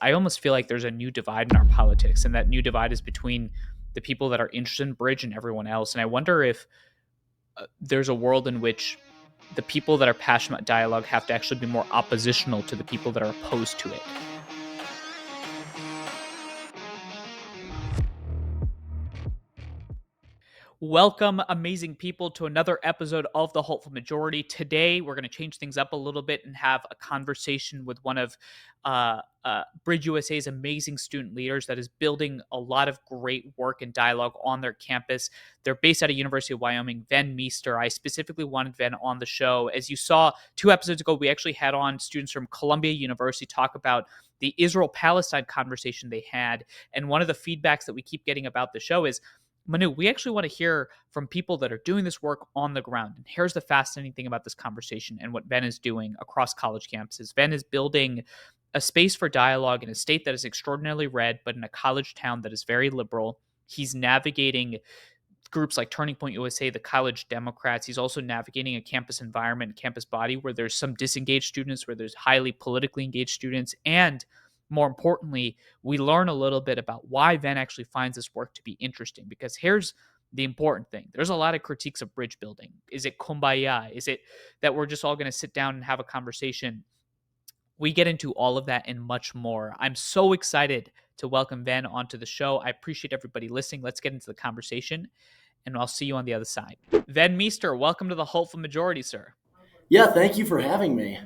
I almost feel like there's a new divide in our politics, and that new divide is between the people that are interested in bridge and everyone else. And I wonder if there's a world in which the people that are passionate about dialogue have to actually be more oppositional to the people that are opposed to it. Welcome, amazing people, to another episode of The Hopeful Majority. Today, we're going to change things up a little bit and have a conversation with one of BridgeUSA's amazing student leaders that is building a lot of great work and dialogue on their campus. They're based out of University of Wyoming, Ven Meester. I specifically wanted Ven on the show. As you saw 2 episodes ago, we actually had on students from Columbia University talk about the Israel-Palestine conversation they had. And one of the feedbacks that we keep getting about the show is, Manu, we actually want to hear from people that are doing this work on the ground. And here's the fascinating thing about this conversation and what Ven is doing across college campuses. Ven is building a space for dialogue in a state that is extraordinarily red, but in a college town that is very liberal. He's navigating groups like Turning Point USA, the college Democrats. He's also navigating a campus environment, campus body where there's some disengaged students, where there's highly politically engaged students, and more importantly, we learn a little bit about why Ven actually finds this work to be interesting. Because here's the important thing. There's a lot of critiques of bridge building. Is it kumbaya? Is it that we're just all going to sit down and have a conversation? We get into all of that and much more. I'm so excited to welcome Ven onto the show. I appreciate everybody listening. Let's get into the conversation, and I'll see you on the other side. Ven Meester, welcome to the Hopeful Majority, sir. Yeah, thank you for having me.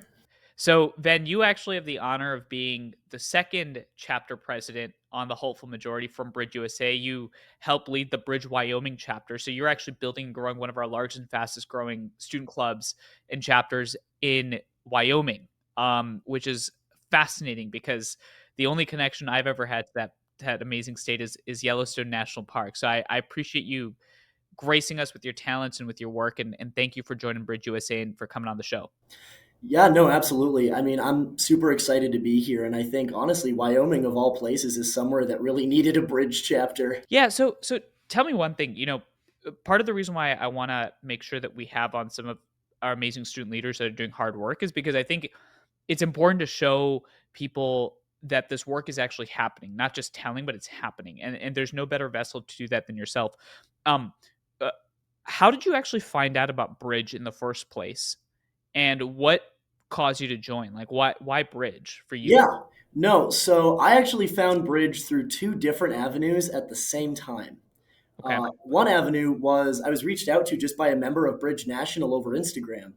So, Ven, you actually have the honor of being the second chapter president on the Hopeful Majority from BridgeUSA. You help lead the Bridge Wyoming chapter. So, you're actually building and growing one of our largest and fastest growing student clubs and chapters in Wyoming, which is fascinating because the only connection I've ever had to that amazing state is Yellowstone National Park. So, I appreciate you gracing us with your talents and with your work. And thank you for joining BridgeUSA and for coming on the show. Yeah, no, absolutely. I mean, I'm super excited to be here. And I think, honestly, Wyoming, of all places, is somewhere that really needed a bridge chapter. Yeah, so tell me one thing. Part of the reason why I want to make sure that we have on some of our amazing student leaders that are doing hard work is because I think it's important to show people that this work is actually happening, not just telling, but it's happening. And there's no better vessel to do that than yourself. Um, uh, how did you actually find out about Bridge in the first place, and what caused you to join? Like, why Bridge for you? Yeah, no. So I actually found bridge through two different avenues at the same time. Okay. One avenue was I was reached out to just by a member of Bridge National over Instagram.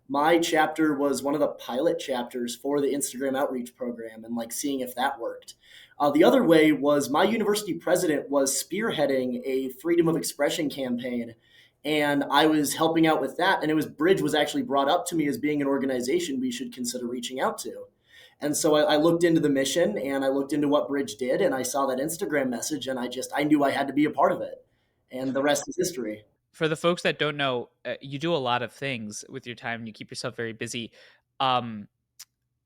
My chapter was one of the pilot chapters for the Instagram outreach program and like seeing if that worked. The other way was my university president was spearheading a freedom of expression campaign, and I was helping out with that. And it was Bridge was actually brought up to me as being an organization we should consider reaching out to. And so I looked into the mission and I looked into what Bridge did, and I saw that Instagram message, and I knew I had to be a part of it, and the rest is history. For the folks that don't know, you do a lot of things with your time and you keep yourself very busy. Um,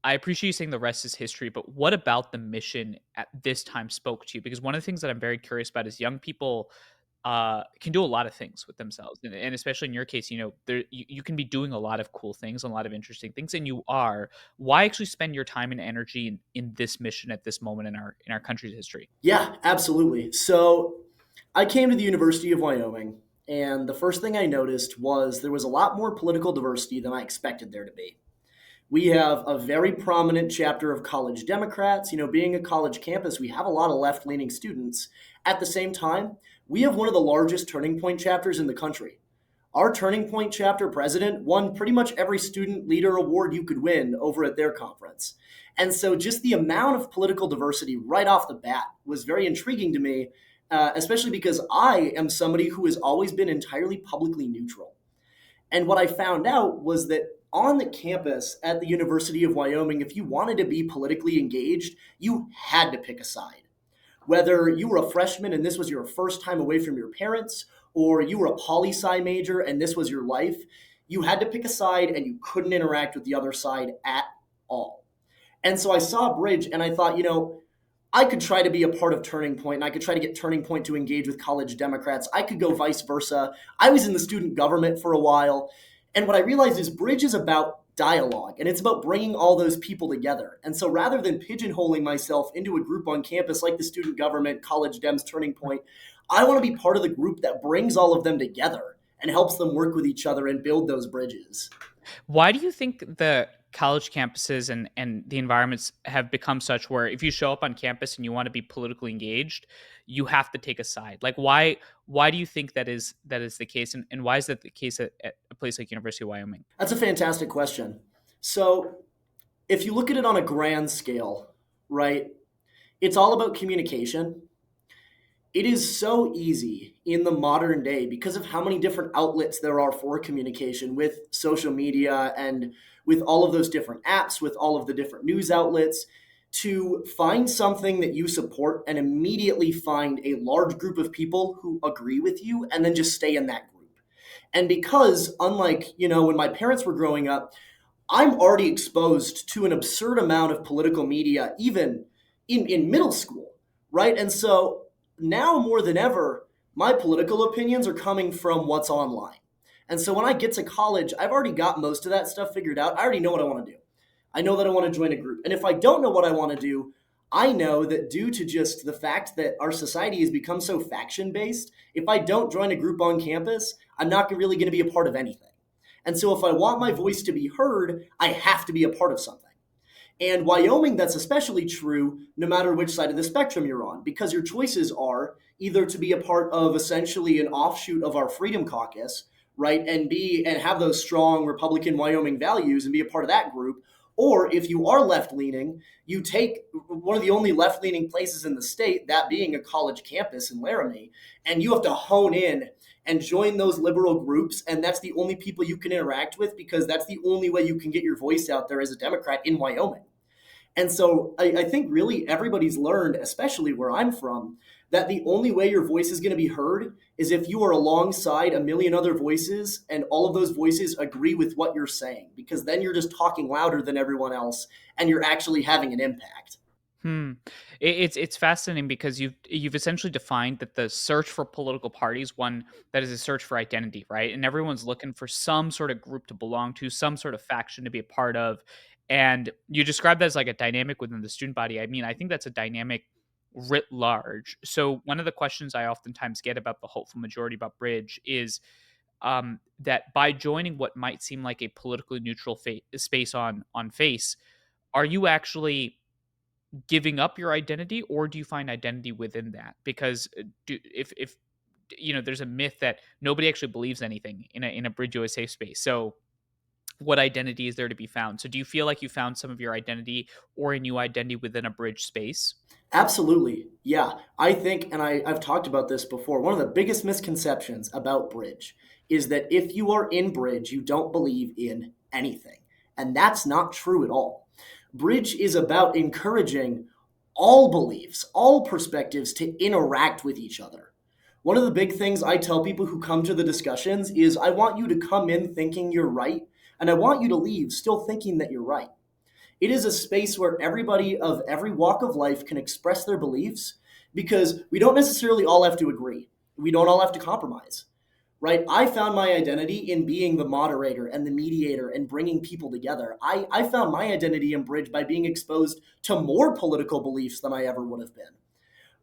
I appreciate you saying the rest is history, but what about the mission at this time spoke to you? Because one of the things that I'm very curious about is young people can do a lot of things with themselves, and especially in your case, you can be doing a lot of cool things and a lot of interesting things, and you are. Why actually spend your time and energy in this mission at this moment in our country's history? Yeah, absolutely. So I came to the University of Wyoming, and the first thing I noticed was there was a lot more political diversity than I expected there to be. We have a very prominent chapter of college Democrats. Being a college campus, we have a lot of left leaning students. At the same time, we have one of the largest Turning Point chapters in the country. Our Turning Point chapter president won pretty much every student leader award you could win over at their conference. And so, just the amount of political diversity right off the bat was very intriguing to me, especially because I am somebody who has always been entirely publicly neutral. And what I found out was that on the campus at the University of Wyoming, if you wanted to be politically engaged, you had to pick a side. Whether you were a freshman and this was your first time away from your parents, or you were a poli sci major and this was your life, you had to pick a side and you couldn't interact with the other side at all. And so I saw Bridge and I thought, I could try to be a part of Turning Point and I could try to get Turning Point to engage with college Democrats. I could go vice versa. I was in the student government for a while. And what I realized is Bridge is about dialogue, and it's about bringing all those people together. And so rather than pigeonholing myself into a group on campus like the student government, college Dems, Turning Point, I want to be part of the group that brings all of them together and helps them work with each other and build those bridges. Why do you think the college campuses and the environments have become such where if you show up on campus and you want to be politically engaged, you have to take a side? Like why do you think that is the case, and why is that the case at a place like University of Wyoming? That's a fantastic question. So, if you look at it on a grand scale, right, it's all about communication. It is so easy in the modern day because of how many different outlets there are for communication with social media and with all of those different apps, with all of the different news outlets, to find something that you support and immediately find a large group of people who agree with you and then just stay in that group. And because, unlike, when my parents were growing up, I'm already exposed to an absurd amount of political media, even in middle school, right? And so now more than ever, my political opinions are coming from what's online. And so when I get to college, I've already got most of that stuff figured out. I already know what I want to do. I know that I want to join a group. And if I don't know what I want to do, I know that due to just the fact that our society has become so faction based, if I don't join a group on campus, I'm not really going to be a part of anything. And so if I want my voice to be heard, I have to be a part of something. And Wyoming, that's especially true no matter which side of the spectrum you're on, because your choices are either to be a part of essentially an offshoot of our Freedom Caucus, right, and have those strong Republican Wyoming values and be a part of that group, or if you are left leaning, you take one of the only left leaning places in the state, that being a college campus in Laramie, and you have to hone in and join those liberal groups. And that's the only people you can interact with because that's the only way you can get your voice out there as a Democrat in Wyoming. And so I think really everybody's learned, especially where I'm from, that the only way your voice is going to be heard is if you are alongside a million other voices and all of those voices agree with what you're saying, because then you're just talking louder than everyone else and you're actually having an impact. Hmm. It's fascinating because you've essentially defined that the search for political parties one that is a search for identity, right? And everyone's looking for some sort of group to belong to, some sort of faction to be a part of. And you describe that as like a dynamic within the student body. I mean, I think that's a dynamic writ large. So one of the questions I oftentimes get about the hopeful majority about Bridge is that by joining what might seem like a politically neutral space on face, are you actually giving up your identity, or do you find identity within that? Because if there's a myth that nobody actually believes anything in a Bridge USA space. So what identity is there to be found? So do you feel like you found some of your identity or a new identity within a Bridge space? Absolutely. Yeah. I think, and I've talked about this before, one of the biggest misconceptions about Bridge is that if you are in Bridge, you don't believe in anything. And that's not true at all. Bridge is about encouraging all beliefs, all perspectives to interact with each other. One of the big things I tell people who come to the discussions is I want you to come in thinking you're right, and I want you to leave still thinking that you're right. It is a space where everybody of every walk of life can express their beliefs because we don't necessarily all have to agree. We don't all have to compromise, right? I found my identity in being the moderator and the mediator and bringing people together. I found my identity in Bridge by being exposed to more political beliefs than I ever would have been,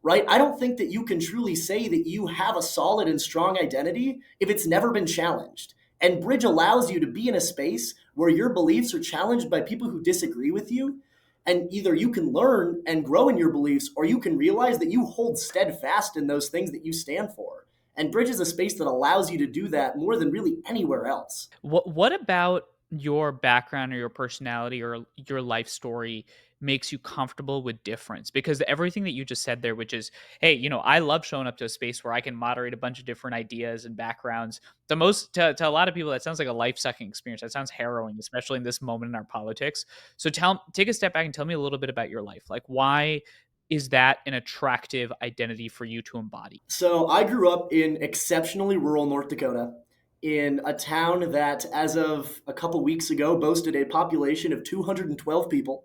right? I don't think that you can truly say that you have a solid and strong identity if it's never been challenged. And Bridge allows you to be in a space where your beliefs are challenged by people who disagree with you. And either you can learn and grow in your beliefs, or you can realize that you hold steadfast in those things that you stand for. And Bridge is a space that allows you to do that more than really anywhere else. What about your background or your personality or your life story makes you comfortable with difference? Because everything that you just said there, which is, hey, I love showing up to a space where I can moderate a bunch of different ideas and backgrounds. The most to a lot of people, that sounds like a life sucking experience. That sounds harrowing, especially in this moment in our politics. So take a step back and tell me a little bit about your life. Like, why is that an attractive identity for you to embody? So I grew up in exceptionally rural North Dakota in a town that, as of a couple weeks ago, boasted a population of 212 people.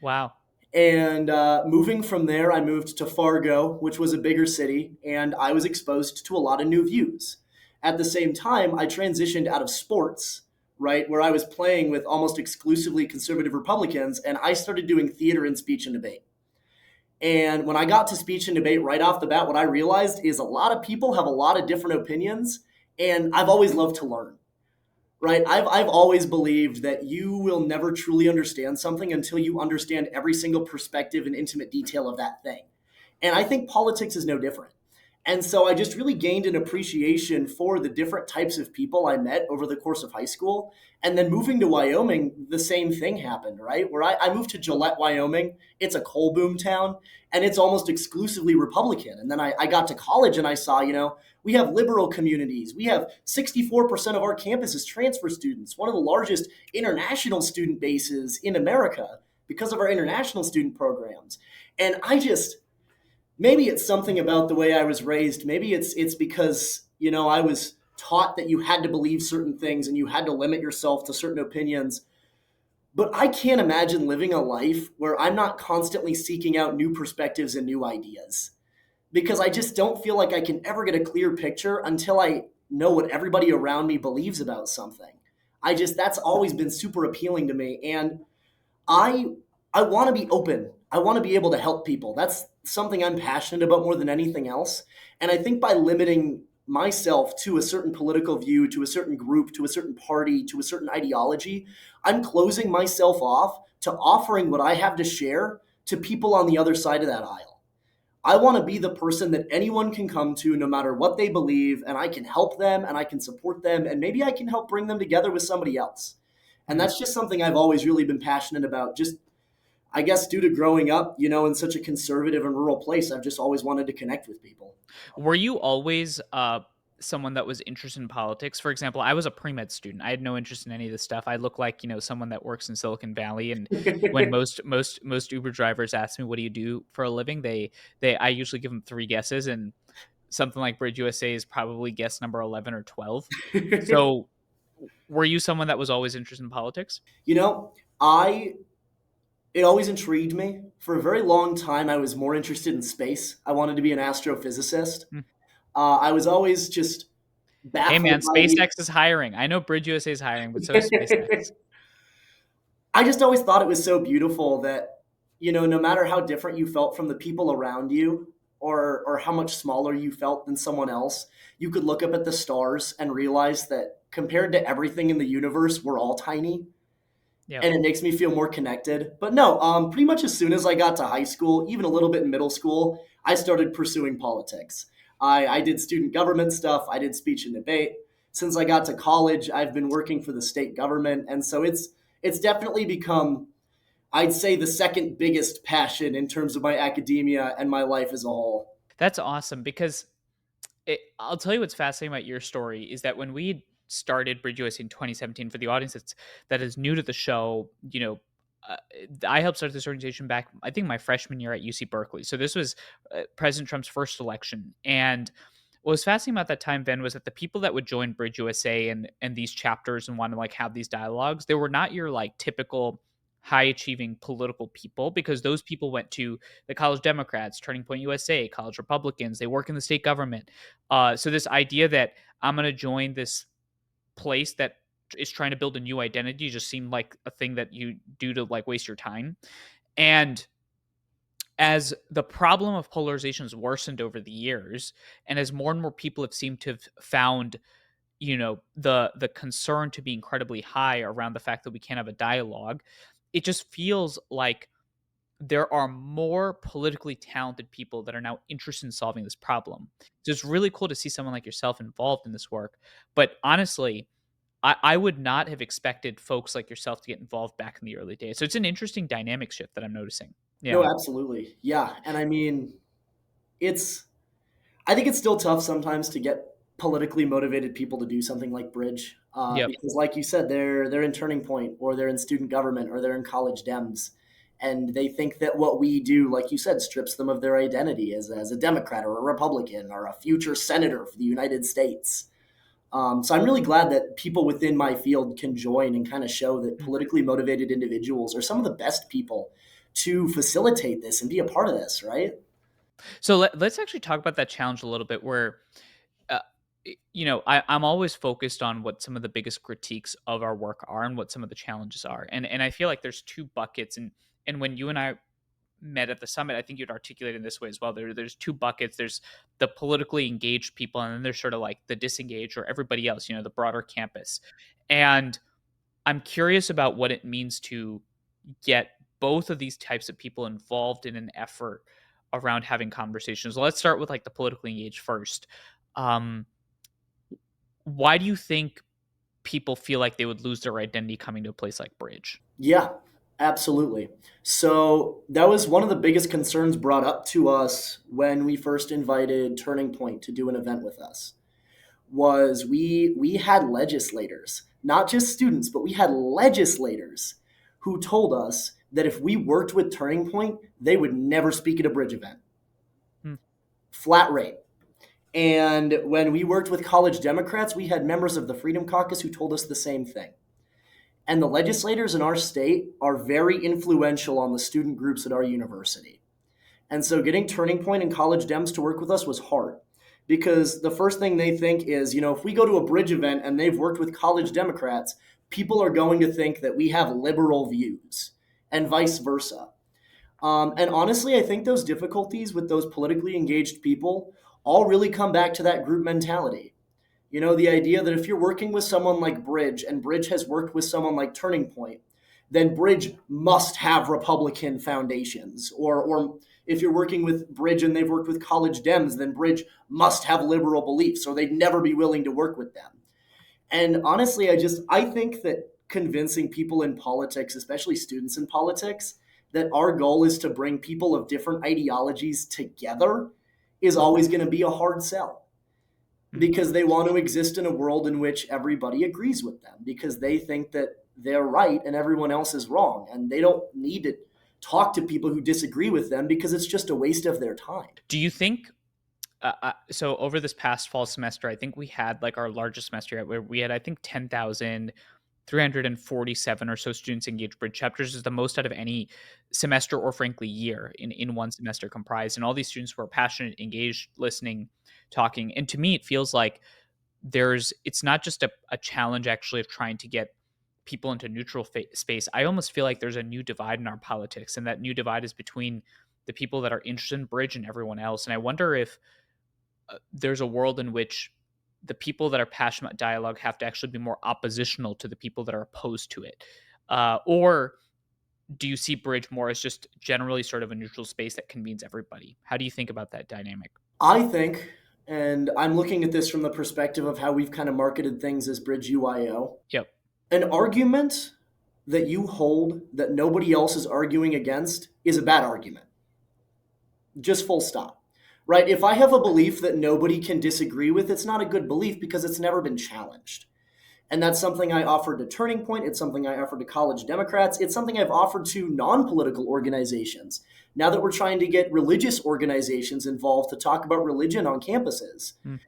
Wow. And moving from there, I moved to Fargo, which was a bigger city, and I was exposed to a lot of new views. At the same time, I transitioned out of sports, right, where I was playing with almost exclusively conservative Republicans, and I started doing theater and speech and debate. And when I got to speech and debate right off the bat, what I realized is a lot of people have a lot of different opinions, and I've always loved to learn, right? I've always believed that you will never truly understand something until you understand every single perspective and intimate detail of that thing. And I think politics is no different. And so I just really gained an appreciation for the different types of people I met over the course of high school. And then moving to Wyoming, the same thing happened, right? Where I moved to Gillette, Wyoming. It's a coal boom town and it's almost exclusively Republican. And then I got to college and I saw, we have liberal communities. We have 64% of our campus is transfer students, one of the largest international student bases in America because of our international student programs. And maybe it's something about the way I was raised. Maybe it's because, I was taught that you had to believe certain things and you had to limit yourself to certain opinions. But I can't imagine living a life where I'm not constantly seeking out new perspectives and new ideas because I just don't feel like I can ever get a clear picture until I know what everybody around me believes about something. That's always been super appealing to me. And I I want to be open. I want to be able to help people. That's something I'm passionate about more than anything else. And I think by limiting myself to a certain political view, to a certain group, to a certain party, to a certain ideology, I'm closing myself off to offering what I have to share to people on the other side of that aisle. I want to be the person that anyone can come to no matter what they believe, and I can help them and I can support them, and maybe I can help bring them together with somebody else. And Hmm. that's just something I've always really been passionate about. Just, I guess, due to growing up, in such a conservative and rural place, I've just always wanted to connect with people. Were you always someone that was interested in politics? For example, I was a pre-med student. I had no interest in any of this stuff. I look like, someone that works in Silicon Valley. And when most Uber drivers ask me, what do you do for a living? I usually give them three guesses, and something like Bridge USA is probably guess number 11 or 12. So were you someone that was always interested in politics? you know, I it always intrigued me. For a very long time, I was more interested in space. I wanted to be an astrophysicist. Hmm. I was always just Hey baffled man, by the. SpaceX is hiring. I know Bridge USA is hiring, but so is SpaceX. I just always thought it was so beautiful that, no matter how different you felt from the people around you or how much smaller you felt than someone else, you could look up at the stars and realize that compared to everything in the universe, we're all tiny. Yep. And it makes me feel more connected. But no, pretty much as soon as I got to high school, even a little bit in middle school, I started pursuing politics. I did student government stuff, I did speech and debate. Since I got to college, I've been working for the state government, and so it's definitely become, I'd say, the second biggest passion in terms of my academia and my life as a whole. That's awesome because I'll tell you what's fascinating about your story is that when we started Bridge USA in 2017, for the audience that is new to the show, uh, I helped start this organization back, I think, my freshman year at UC Berkeley. So this was President Trump's first election, and what was fascinating about that time, Ben, was that the people that would join Bridge USA and these chapters and want to like have these dialogues, they were not your like typical high achieving political people, because those people went to the college Democrats, Turning Point USA, college Republicans. They work in the state government. So this idea that I'm going to join this place that is trying to build a new identity just seemed like a thing that you do to like waste your time. And as the problem of polarization has worsened over the years, and as more and more people have seemed to have found, the concern to be incredibly high around the fact that we can't have a dialogue, it just feels like there are more politically talented people that are now interested in solving this problem. So it's really cool to see someone like yourself involved in this work. But honestly, I would not have expected folks like yourself to get involved back in the early days. So it's an interesting dynamic shift that I'm noticing. No, Yeah. absolutely. Yeah. And I mean, it's I think it's still tough sometimes to get politically motivated people to do something like Bridge, Yep. because, like you said, they're in Turning Point, or they're in student government, or they're in college Dems, and they think that what we do, like you said, strips them of their identity as a Democrat or a Republican or a future senator for the United States. So I'm really glad that people within my field can join and kind of show that Mhm. politically motivated individuals are some of the best people to facilitate this and be a part of this, right? So let's actually talk about that challenge a little bit, where I'm always focused on what some of the biggest critiques of our work are and what some of the challenges are. And I feel like there's two buckets. And when you and I met at the summit, I think you'd articulate in this way as well. There's two buckets. There's the politically engaged people, and then there's sort of like the disengaged or everybody else, the broader campus. And I'm curious about what it means to get both of these types of people involved in an effort around having conversations. Let's start with like the politically engaged first. Um, why do you think people feel like they would lose their identity coming to a place like Bridge? Yeah, absolutely. So that was one of the biggest concerns brought up to us when we first invited Turning Point to do an event with us. Was we had legislators, not just students, but we had legislators who told us that if we worked with Turning Point, they would never speak at a Bridge event. Hmm. Flat rate. And when we worked with college Democrats, we had members of the Freedom Caucus who told us the same thing. And the legislators in our state are very influential on the student groups at our university. And so getting Turning Point and college Dems to work with us was hard because the first thing they think is, if we go to a Bridge event and they've worked with college Democrats, people are going to think that we have liberal views and vice versa. And honestly, I think those difficulties with those politically engaged people all really come back to that group mentality. The idea that if you're working with someone like Bridge and Bridge has worked with someone like Turning Point, then Bridge must have Republican foundations. Or if you're working with Bridge and they've worked with college Dems, then Bridge must have liberal beliefs or they'd never be willing to work with them. And honestly, I think that convincing people in politics, especially students in politics, that our goal is to bring people of different ideologies together is always going to be a hard sell Hmm. because they want to exist in a world in which everybody agrees with them because they think that they're right and everyone else is wrong. And they don't need to talk to people who disagree with them because it's just a waste of their time. Do you think so over this past fall semester, I think we had like our largest semester yet, where we had, I think, 10,347 or so students engaged Bridge chapters, is the most out of any semester or frankly year in one semester comprised. And all these students were passionate, engaged, listening, talking. And to me, it feels like it's not just a challenge actually of trying to get people into neutral space. I almost feel like there's a new divide in our politics, and that new divide is between the people that are interested in Bridge and everyone else. And I wonder if there's a world in which the people that are passionate about dialogue have to actually be more oppositional to the people that are opposed to it. Or do you see Bridge more as just generally sort of a neutral space that convenes everybody? How do you think about that dynamic? I think, and I'm looking at this from the perspective of how we've kind of marketed things as Bridge UIO, Yep. an argument that you hold that nobody else is arguing against is a bad argument. Just full stop. Right? If I have a belief that nobody can disagree with, it's not a good belief because it's never been challenged. And that's something I offered to Turning Point. It's something I offered to college Democrats. It's something I've offered to non political organizations. Now that we're trying to get religious organizations involved to talk about religion on campuses, Mm.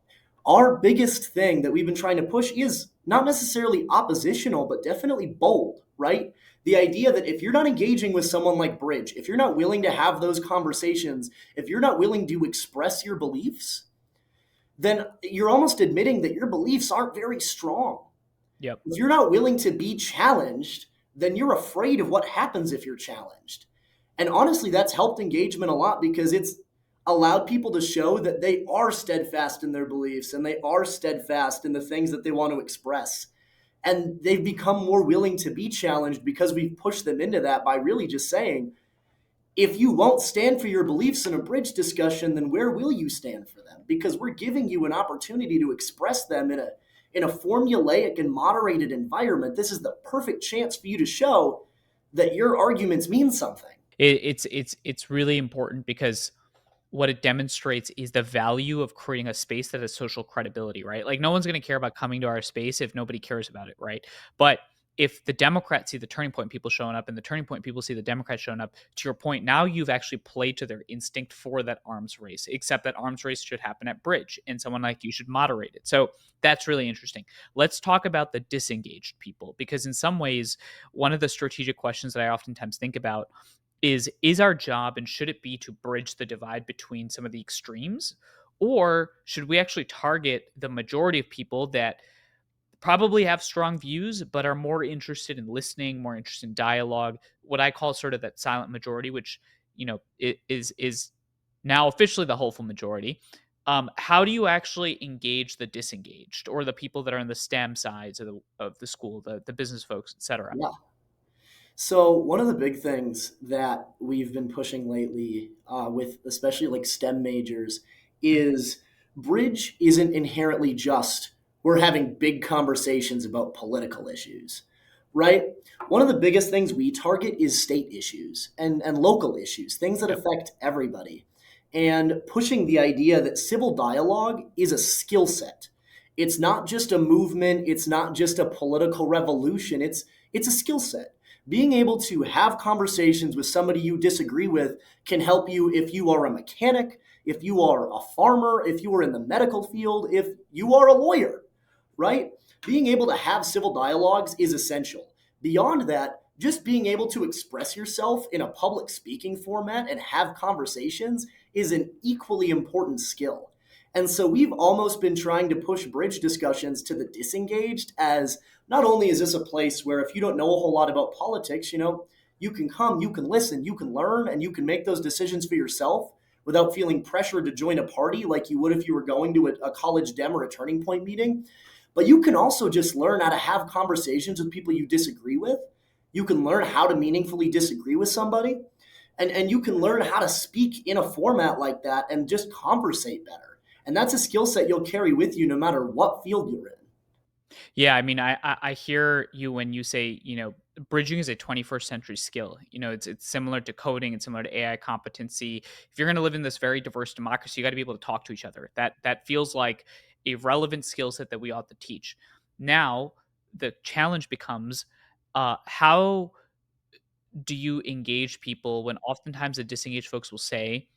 our biggest thing that we've been trying to push is not necessarily oppositional, but definitely bold, right? The idea that if you're not engaging with someone like Bridge, if you're not willing to have those conversations, if you're not willing to express your beliefs, then you're almost admitting that your beliefs aren't very strong. Yep. If you're not willing to be challenged, then you're afraid of what happens if you're challenged. And honestly, that's helped engagement a lot because it's allowed people to show that they are steadfast in their beliefs and they are steadfast in the things that they want to express. And they've become more willing to be challenged because we've pushed them into that by really just saying, if you won't stand for your beliefs in a Bridge discussion, then where will you stand for them? Because we're giving you an opportunity to express them in a formulaic and moderated environment. This is the perfect chance for you to show that your arguments mean something. It's really important because what it demonstrates is the value of creating a space that has social credibility, right? Like no one's going to care about coming to our space if nobody cares about it, right? But if the Democrats see the Turning Point people showing up and the Turning Point people see the Democrats showing up, to your point, now you've actually played to their instinct for that arms race, except that arms race should happen at Bridge and someone like you should moderate it. So that's really interesting. Let's talk about the disengaged people because in some ways, one of the strategic questions that I oftentimes think about is our job and should it be to bridge the divide between some of the extremes, Or should we actually target the majority of people that probably have strong views, but are more interested in listening, more interested in dialogue, what I call sort of that silent majority, which, is now officially the hopeful majority. How do you actually engage the disengaged or the people that are in the STEM sides of the school, the business folks, etc.? Yeah. So one of the big things that we've been pushing lately, with especially like STEM majors, is bridge isn't inherently just we're having big conversations about political issues, right? One of the biggest things we target is state issues and local issues, things that Yep. affect everybody, and pushing the idea that civil dialogue is a skill set. It's not just a movement. It's not just a political revolution. It's a skill set. Being able to have conversations with somebody you disagree with can help you if you are a mechanic, if you are a farmer, if you are in the medical field, if you are a lawyer, right? Being able to have civil dialogues is essential. Beyond that, just being able to express yourself in a public speaking format and have conversations is an equally important skill. And so we've almost been trying to push bridge discussions to the disengaged, as not only is this a place where if you don't know a whole lot about politics, you can come, you can listen, you can learn, and you can make those decisions for yourself without feeling pressured to join a party like you would if you were going to a college dem or a turning point meeting. But you can also just learn how to have conversations with people you disagree with. You can learn how to meaningfully disagree with somebody. And you can learn how to speak in a format like that and just conversate better. And that's a skill set you'll carry with you no matter what field you're in. Yeah, I mean, I hear you when you say, bridging is a 21st century skill. It's similar to coding and similar to AI competency. If you're going to live in this very diverse democracy, you got to be able to talk to each other. That feels like a relevant skill set that we ought to teach. Now, the challenge becomes, how do you engage people when oftentimes the disengaged folks will say,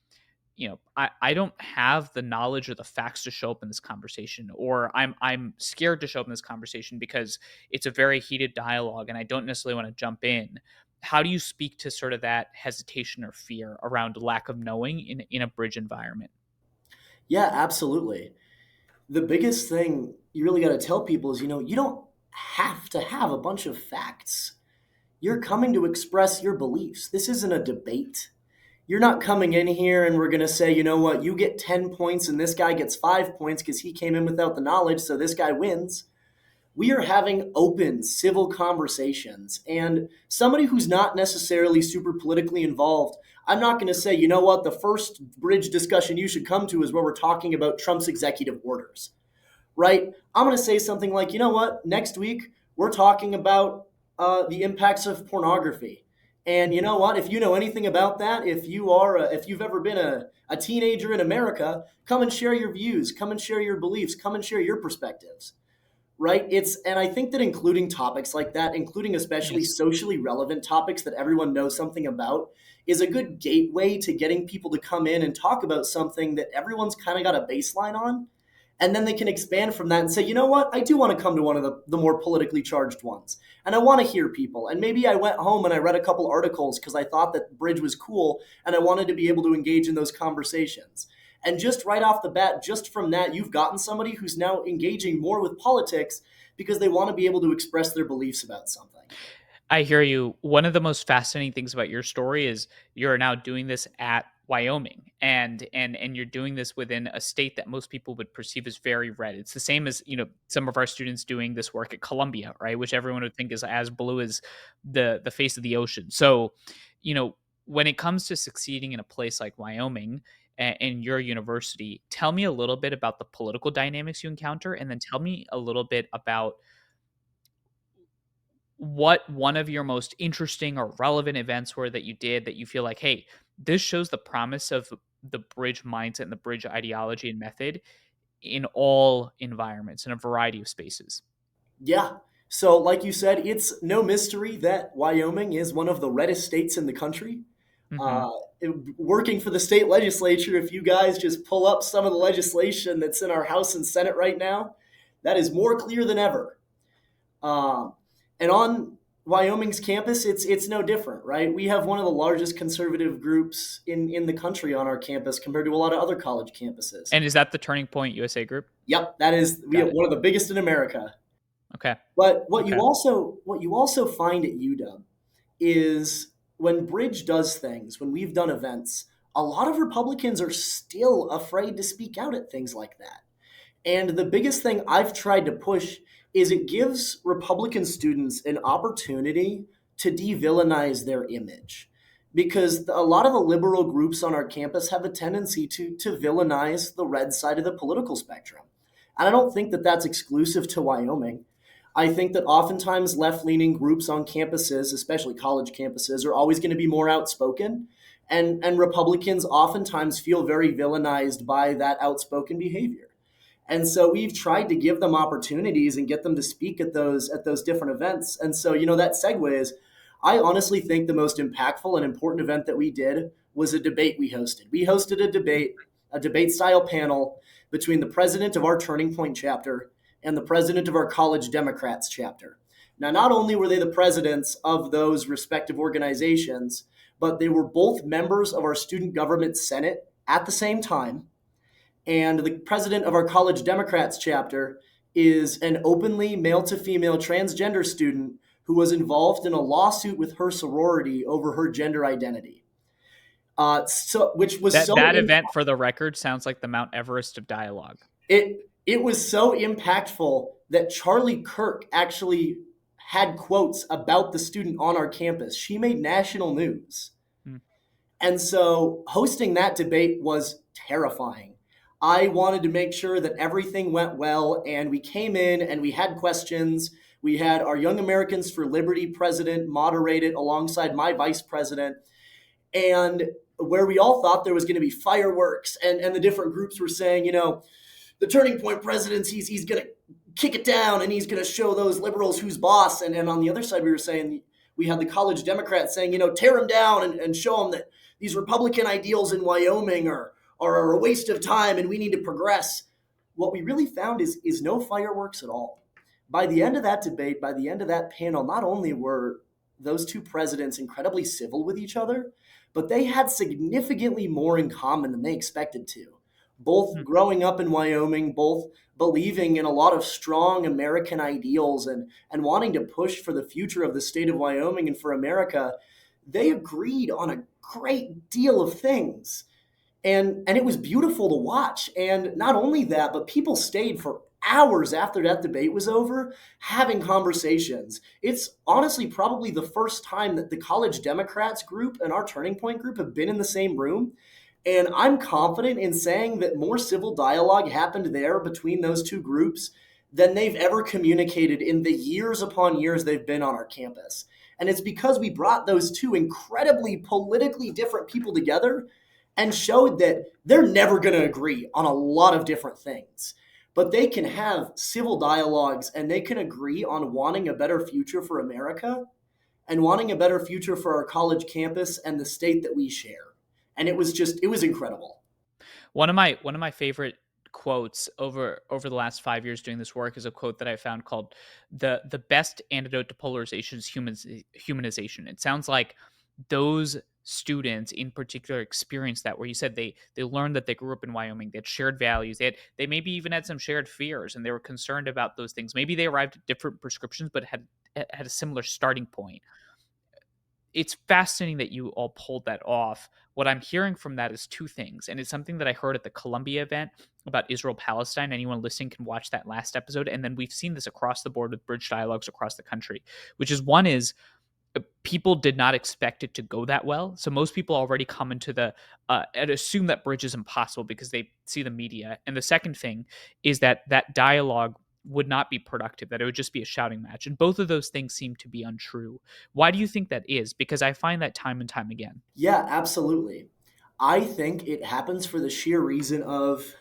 I don't have the knowledge or the facts to show up in this conversation, or I'm scared to show up in this conversation because it's a very heated dialogue and I don't necessarily want to jump in. How do you speak to sort of that hesitation or fear around lack of knowing in a bridge environment? Yeah, absolutely. The biggest thing you really got to tell people is, you don't have to have a bunch of facts. You're coming to express your beliefs. This isn't a debate. You're not coming in here and we're going to say, you know what, you get 10 points and this guy gets 5 points because he came in without the knowledge, so this guy wins. We are having open civil conversations. And somebody who's not necessarily super politically involved, I'm not going to say, you know what, the first bridge discussion you should come to is where we're talking about Trump's executive orders, right? I'm going to say something like, you know what, next week we're talking about the impacts of pornography. And you know what? If you know anything about that, if you've ever been a teenager in America, come and share your views, come and share your beliefs, come and share your perspectives, right? And I think that including topics like that, including especially Nice. socially relevant topics that everyone knows something about, is a good gateway to getting people to come in and talk about something that everyone's kind of got a baseline on. And then they can expand from that and say, you know what, I do want to come to one of the more politically charged ones. And I want to hear people. And maybe I went home and I read a couple articles because I thought that bridge was cool and I wanted to be able to engage in those conversations. And just right off the bat, just from that, you've gotten somebody who's now engaging more with politics because they want to be able to express their beliefs about something. I hear you. One of the most fascinating things about your story is you're now doing this at Wyoming, and you're doing this within a state that most people would perceive as very red. It's the same as, some of our students doing this work at Columbia, right? Which everyone would think is as blue as the face of the ocean. So, you know, when it comes to succeeding in a place like Wyoming and your university, tell me a little bit about the political dynamics you encounter, and then tell me a little bit about what one of your most interesting or relevant events were that you did that you feel like, hey, this shows the promise of the bridge mindset and the bridge ideology and method in all environments in a variety of spaces. Yeah. So, like you said, it's no mystery that Wyoming is one of the reddest states in the country. Hmm. Uh, Working for the state legislature, if you guys just pull up some of the legislation that's in our House and Senate right now, that is more clear than ever. Um, and on Wyoming's campus, it's no different, right? We have one of the largest conservative groups in the country on our campus compared to a lot of other college campuses. And is that the Turning Point USA group? Yep, that is we Got have it. one of the biggest in America. Okay. But Okay. what you also find at UW is when Bridge does things, when we've done events, a lot of Republicans are still afraid to speak out at things like that. And the biggest thing I've tried to push is it gives Republican students an opportunity to de-villainize their image. Because a lot of the liberal groups on our campus have a tendency to villainize the red side of the political spectrum. And I don't think that that's exclusive to Wyoming. I think that oftentimes left leaning groups on campuses, especially college campuses, are always going to be more outspoken. And Republicans oftentimes feel very villainized by that outspoken behavior. And so we've tried to give them opportunities and get them to speak at those different events. And so, that segues. I honestly think the most impactful and important event that we did was a debate we hosted. We hosted a debate style panel between the president of our Turning Point chapter and the president of our College Democrats chapter. Now, not only were they the presidents of those respective organizations, but they were both members of our student government senate at the same time, and the president of our College Democrats chapter is an openly male to female transgender student who was involved in a lawsuit with her sorority over her gender identity. Which was That so that event, for the record, sounds like the Mount Everest of dialogue. it was so impactful that Charlie Kirk actually had quotes about the student on our campus. She made national news. Hmm. And so hosting that debate was terrifying. I wanted to make sure that everything went well, and we came in and we had questions. We had our Young Americans for Liberty president moderated alongside my vice president, and where we all thought there was going to be fireworks, and the different groups were saying, the Turning Point president, he's going to kick it down and he's going to show those liberals who's boss. And on the other side, we were saying, we had the College Democrats saying, tear them down and show them that these Republican ideals in Wyoming are a waste of time and we need to progress. What we really found is no fireworks at all. By the end of that debate, by the end of that panel, not only were those two presidents incredibly civil with each other, but they had significantly more in common than they expected to. Both Hmm. growing up in Wyoming, both believing in a lot of strong American ideals and wanting to push for the future of the state of Wyoming and for America, they agreed on a great deal of things. And it was beautiful to watch. And not only that, but people stayed for hours after that debate was over having conversations. It's honestly probably the first time that the College Democrats group and our Turning Point group have been in the same room. And I'm confident in saying that more civil dialogue happened there between those two groups than they've ever communicated in the years upon years they've been on our campus. And it's because we brought those two incredibly politically different people together and showed that they're never going to agree on a lot of different things. But they can have civil dialogues and they can agree on wanting a better future for America and wanting a better future for our college campus and the state that we share. And it was incredible. One of my favorite quotes over the last 5 years doing this work is a quote that I found called the best antidote to polarization is humanization. It sounds like those students in particular experienced that, where you said they learned that they grew up in Wyoming, they had shared values, they maybe even had some shared fears and they were concerned about those things. Maybe they arrived at different prescriptions but had a similar starting point. It's fascinating that you all pulled that off. What I'm hearing from that is two things, and it's something that I heard at the Columbia event about Israel Palestine. Anyone listening can watch that last episode, and then we've seen this across the board with bridge dialogues across the country, which is one is people did not expect it to go that well. So most people already come into the and assume that bridge is impossible because they see the media. And the second thing is that dialogue would not be productive, that it would just be a shouting match. And both of those things seem to be untrue. Why do you think that is? Because I find that time and time again. Yeah, absolutely. I think it happens for the sheer reason of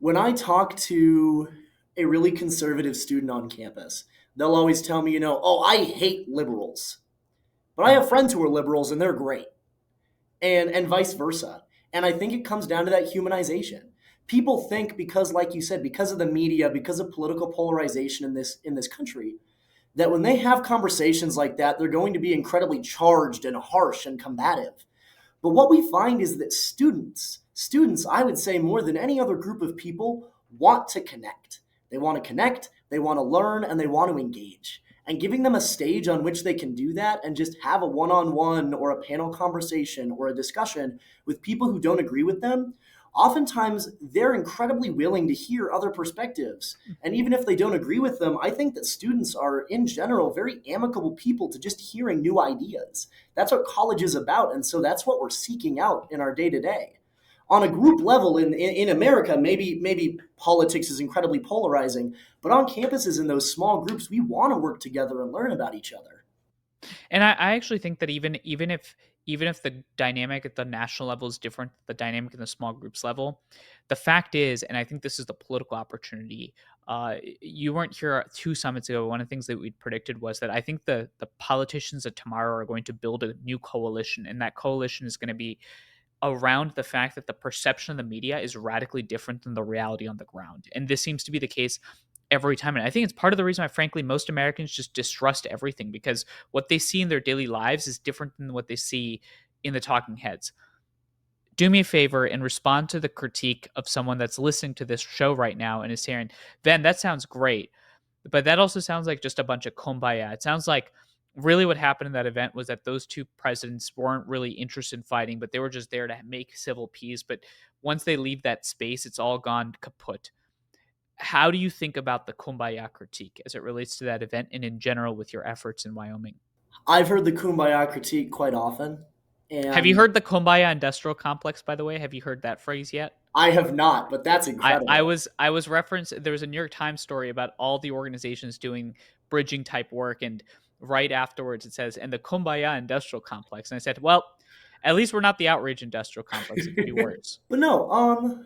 when I talk to a really conservative student on campus, they'll always tell me, oh, I hate liberals. But I Mm, have friends who are liberals and they're great. And vice versa. And I think it comes down to that humanization. People think because, like you said, because of the media, because of political polarization in this country, that when they have conversations like that, they're going to be incredibly charged and harsh and combative. But what we find is that students, I would say more than any other group of people, want to connect. They want to connect, they want to learn, and they want to engage. And giving them a stage on which they can do that and just have a one on one or a panel conversation or a discussion with people who don't agree with them, oftentimes they're incredibly willing to hear other perspectives. And even if they don't agree with them, I think that students are, in general, very amicable people to just hearing new ideas. That's what college is about. And so that's what we're seeking out in our day to day. On a group level in America, maybe politics is incredibly polarizing, but on campuses in those small groups, we want to work together and learn about each other. And I actually think that even if the dynamic at the national level is different, the dynamic in the small groups level, the fact is, and I think this is the political opportunity. You weren't here 2 summits ago. One of the things that we predicted was that I think the politicians of tomorrow are going to build a new coalition, and that coalition is going to be around the fact that the perception of the media is radically different than the reality on the ground. And this seems to be the case every time. And I think it's part of the reason why, frankly, most Americans just distrust everything because what they see in their daily lives is different than what they see in the talking heads. Do me a favor and respond to the critique of someone that's listening to this show right now and is saying, "Ben, that sounds great. But that also sounds like just a bunch of kumbaya." It sounds like really what happened in that event was that those two presidents weren't really interested in fighting, but they were just there to make civil peace. But once they leave that space, it's all gone kaput. How do you think about the kumbaya critique as it relates to that event and in general with your efforts in Wyoming? I've heard the kumbaya critique quite often, Have you and heard the kumbaya industrial complex, by the way? Have you heard that phrase yet? I have not, but that's I incredible. was I was referenced there was a New York Times story about all the organizations doing bridging type work, and right afterwards it says, "And the Kumbaya Industrial Complex." And I said, "Well, at least we're not the outrage industrial complex. It could be worse." But no,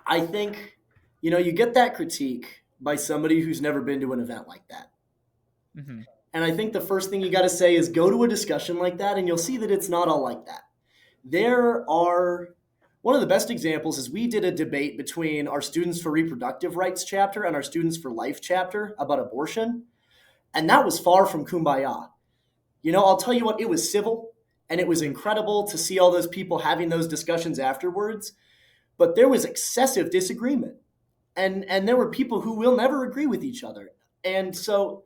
I think, you get that critique by somebody who's never been to an event like that. Mhm. And I think the first thing you got to say is go to a discussion like that, and you'll see that it's not all like that. There are One of the best examples is we did a debate between our Students for Reproductive Rights chapter and our Students for Life chapter about abortion, and that was far from kumbaya. I'll tell you what, it was civil and it was incredible to see all those people having those discussions afterwards, but there was excessive disagreement. And there were people who will never agree with each other. And so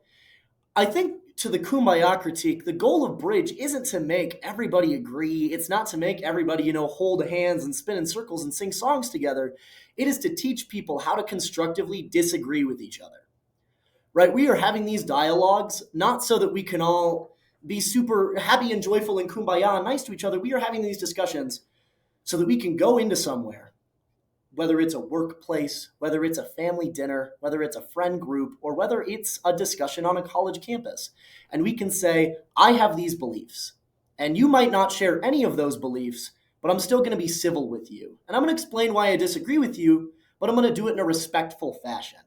I think to the kumbaya critique, the goal of bridge isn't to make everybody agree. It's not to make everybody, hold hands and spin in circles and sing songs together. It is to teach people how to constructively disagree with each other. Right? We are having these dialogues not so that we can all be super happy and joyful and kumbaya and nice to each other. We are having these discussions so that we can go into somewhere, whether it's a workplace, whether it's a family dinner, whether it's a friend group, or whether it's a discussion on a college campus. And we can say, I have these beliefs, and you might not share any of those beliefs, but I'm still going to be civil with you. And I'm going to explain why I disagree with you, but I'm going to do it in a respectful fashion.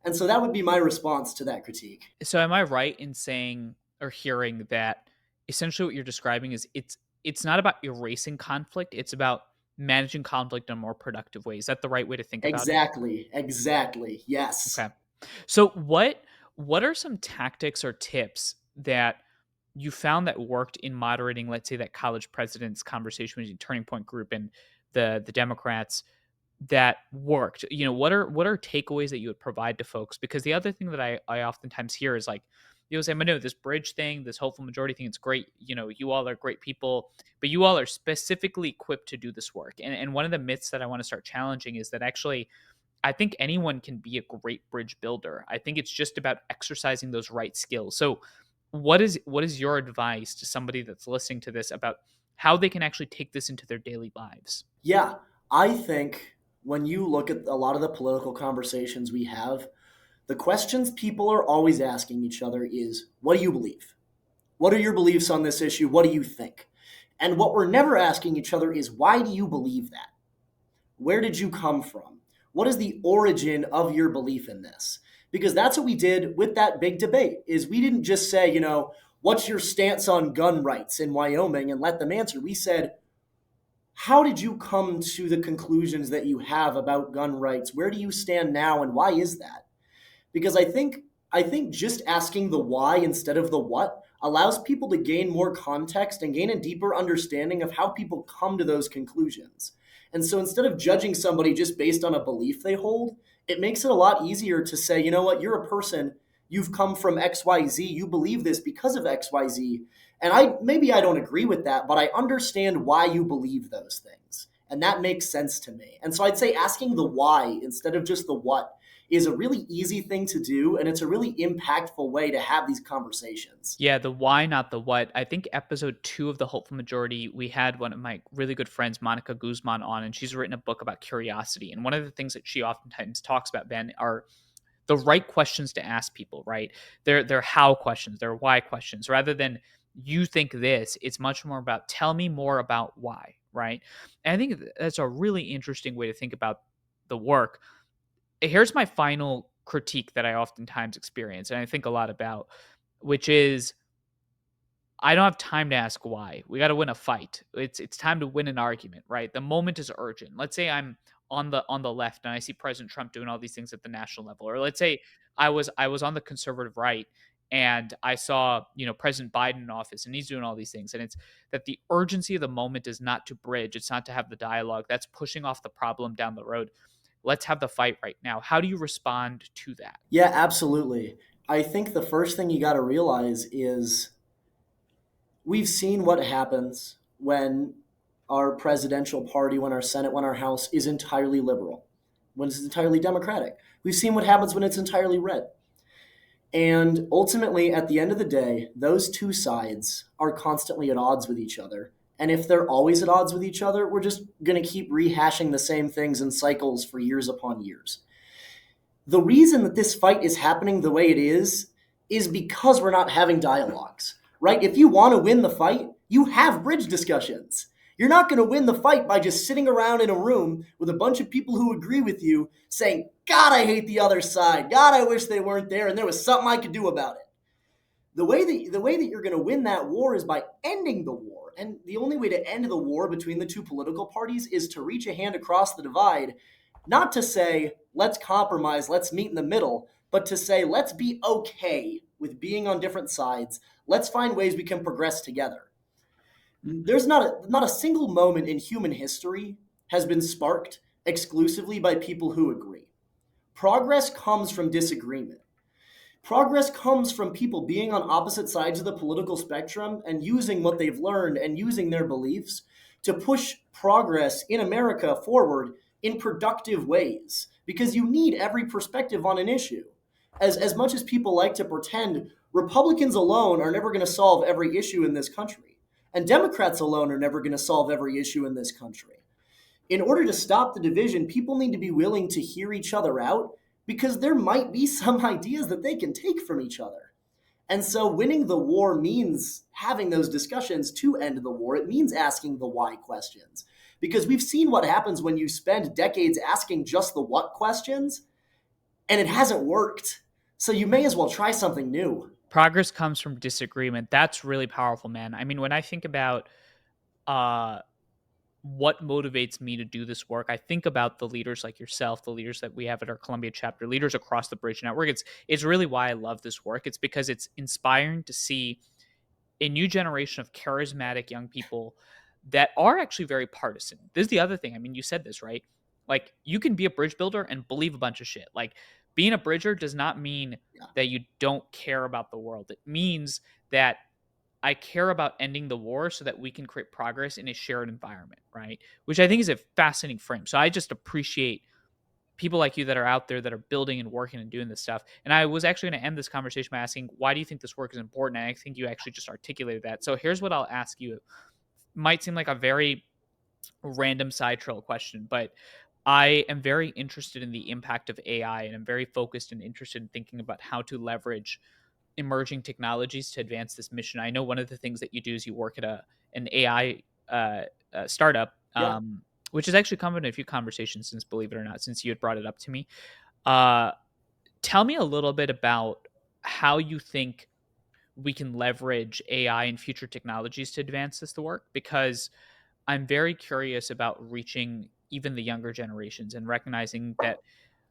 And so that would be my response to that critique. So am I right in saying or hearing that essentially what you're describing is it's not about erasing conflict, it's about managing conflict in a more productive way. Is that the right way to think about it? Exactly, exactly. Yes. Okay. So what are some tactics or tips that you found that worked in moderating, let's say, that college president's conversation between Turning Point Group and the Democrats that worked? What are takeaways that you would provide to folks? Because the other thing that I oftentimes hear is like, you'll say, Manu, this bridge thing, this hopeful majority thing, it's great. You all are great people, but you all are specifically equipped to do this work. And one of the myths that I want to start challenging is that actually I think anyone can be a great bridge builder. I think it's just about exercising those right skills. So, what is your advice to somebody that's listening to this about how they can actually take this into their daily lives? Yeah, I think when you look at a lot of the political conversations we have, the questions people are always asking each other is, what do you believe? What are your beliefs on this issue? What do you think? And what we're never asking each other is, why do you believe that? Where did you come from? What is the origin of your belief in this? Because that's what we did with that big debate is we didn't just say, what's your stance on gun rights in Wyoming and let them answer. We said, how did you come to the conclusions that you have about gun rights? Where do you stand now and why is that? Because I think I think just asking the why instead of the what allows people to gain more context and gain a deeper understanding of how people come to those conclusions. And so instead of judging somebody just based on a belief they hold, it makes it a lot easier to say, you know what, you're a person, you've come from XYZ, you believe this because of XYZ. And I don't agree with that, but I understand why you believe those things. And that makes sense to me. And so I'd say asking the why instead of just the what is a really easy thing to do, and it's a really impactful way to have these conversations. Yeah, the why, not the what. I think episode 2 of The Hopeful Majority, we had one of my really good friends, Monica Guzman, on, and she's written a book about curiosity. And one of the things that she oftentimes talks about, Ben, are the right questions to ask people, right? They're how questions, they're why questions. Rather than you think this, it's much more about tell me more about why, right? And I think that's a really interesting way to think about the work. Here's my final critique that I oftentimes experience and I think a lot about, which is I don't have time to ask why. We got to win a fight. It's time to win an argument, right? The moment is urgent. Let's say I'm on the left and I see President Trump doing all these things at the national level, or let's say I was on the conservative right and I saw President Biden in office and he's doing all these things, and it's that the urgency of the moment is not to bridge, it's not to have the dialogue. That's pushing off the problem down the road. Let's have the fight right now. How do you respond to that? Yeah, absolutely. I think the first thing you got to realize is we've seen what happens when our presidential party, when our Senate, when our House is entirely liberal, when it's entirely Democratic. We've seen what happens when it's entirely red. And ultimately, at the end of the day, those two sides are constantly at odds with each other. And if they're always at odds with each other, we're just going to keep rehashing the same things in cycles for years upon years. The reason that this fight is happening the way it is because we're not having dialogues, right? If you want to win the fight, you have bridge discussions. You're not going to win the fight by just sitting around in a room with a bunch of people who agree with you saying, God, I hate the other side. God, I wish they weren't there and there was something I could do about it. The way that you're going to win that war is by ending the war. And the only way to end the war between the two political parties is to reach a hand across the divide, not to say, let's compromise, let's meet in the middle, but to say, let's be okay with being on different sides. Let's find ways we can progress together. There's not a single moment in human history has been sparked exclusively by people who agree. Progress comes from disagreement. Progress comes from people being on opposite sides of the political spectrum and using what they've learned and using their beliefs to push progress in America forward in productive ways. Because you need every perspective on an issue. As much as people like to pretend, Republicans alone are never going to solve every issue in this country. And Democrats alone are never going to solve every issue in this country. In order to stop the division, people need to be willing to hear each other out because there might be some ideas that they can take from each other. And so winning the war means having those discussions to end the war. It means asking the why questions. Because we've seen what happens when you spend decades asking just the what questions, and it hasn't worked. So you may as well try something new. Progress comes from disagreement. That's really powerful, man. I mean, when I think about uh what motivates me to do this work, I think about the leaders like yourself, the leaders that we have at our Columbia chapter, leaders across the Bridge Network. It's really why I love this work. It's because it's inspiring to see a new generation of charismatic young people that are actually very partisan. This is the other thing. I mean, you said this, right? Like, you can be a bridge builder and believe a bunch of shit. Like, being a bridger does not mean Yeah. that you don't care about the world. It means that I care about ending the war so that we can create progress in a shared environment, right? Which I think is a fascinating frame. So I just appreciate people like you that are out there that are building and working and doing this stuff. And I was actually going to end this conversation by asking, why do you think this work is important? And I think you actually just articulated that. So here's what I'll ask you. It might seem like a very random side trail question, but I am very interested in the impact of AI, and I'm very focused and interested in thinking about how to leverage emerging technologies to advance this mission. I know one of the things that you do is you work at an AI startup, Yeah. which has actually come in a few conversations since, believe it or not, since you had brought it up to me. Uh, Tell me a little bit about how you think we can leverage AI and future technologies to advance this to work, because I'm very curious about reaching even the younger generations and recognizing that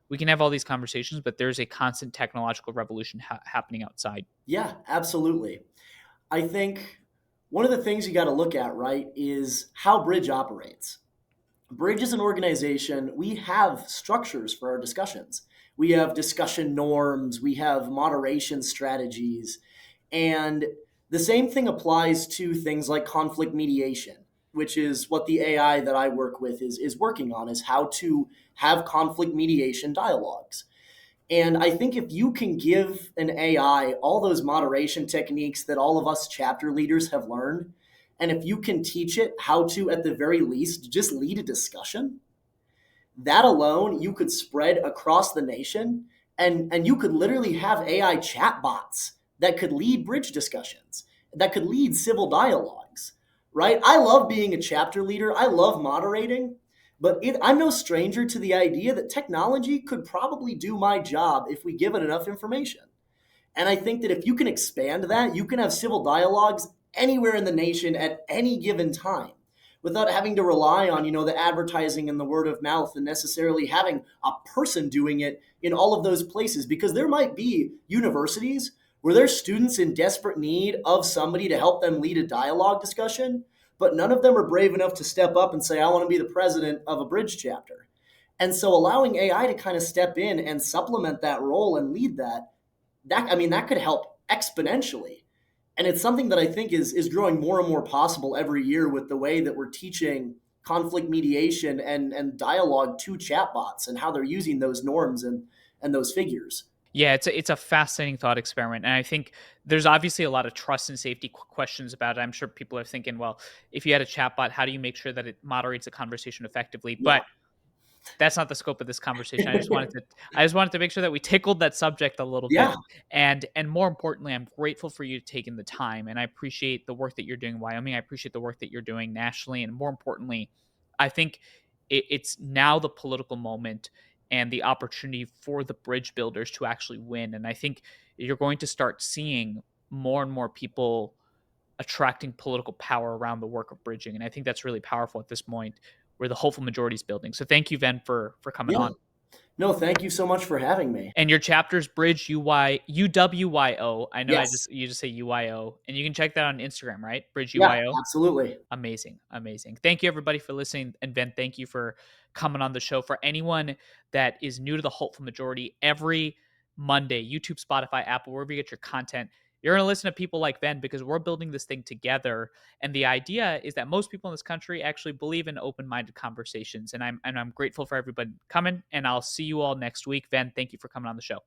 we can have all these conversations, but there's a constant technological revolution happening outside. Yeah, absolutely. I think one of the things you got to look at, right, is how Bridge operates. Bridge is an organization, we have structures for our discussions. We have discussion norms, we have moderation strategies, and the same thing applies to things like conflict mediation, which is what the AI that I work with is working on, is how to have conflict mediation dialogues. And I think if you can give an AI all those moderation techniques that all of us chapter leaders have learned, and if you can teach it how to, at the very least, just lead a discussion, that alone you could spread across the nation, and you could literally have AI chatbots that could lead bridge discussions, that could lead civil dialogues, right? I love being a chapter leader. I love moderating, but I'm no stranger to the idea that technology could probably do my job if we give it enough information. And I think that if you can expand that, you can have civil dialogues anywhere in the nation at any given time without having to rely on, the advertising and the word of mouth and necessarily having a person doing it in all of those places, because there might be universities where there's students in desperate need of somebody to help them lead a dialogue discussion, but none of them are brave enough to step up and say, I want to be the president of a bridge chapter. And so allowing AI to kind of step in and supplement that role and lead that could help exponentially. And it's something that I think is growing more and more possible every year with the way that we're teaching conflict mediation and dialogue to chatbots and how they're using those norms and those figures. Yeah, it's a fascinating thought experiment, and I think there's obviously a lot of trust and safety questions about it. I'm sure people are thinking, well, if you had a chatbot, how do you make sure that it moderates a conversation effectively? Yeah. But that's not the scope of this conversation. I just wanted to make sure that we tickled that subject a little bit. Yeah. And more importantly, I'm grateful for you taking the time, and I appreciate the work that you're doing in Wyoming. I appreciate the work that you're doing nationally, and more importantly, I think it's now the political moment and the opportunity for the bridge builders to actually win. And I think you're going to start seeing more and more people attracting political power around the work of bridging. And I think that's really powerful at this point where the hopeful majority is building. So thank you, Ven, for coming Yeah. on. No, thank you so much for having me. And your chapter's Bridge UWYO. I know Yes. you just say UYO, and you can check that on Instagram, right? Bridge Yeah, UYO. absolutely. Amazing, amazing. Thank you everybody for listening, and Ben, thank you for coming on the show. For anyone that is new to the hopeful majority, every Monday, YouTube, Spotify, Apple, wherever you get your content, you're going to listen to people like Ben because we're building this thing together. And the idea is that most people in this country actually believe in open-minded conversations. And I'm grateful for everybody coming. And I'll see you all next week. Ben, thank you for coming on the show.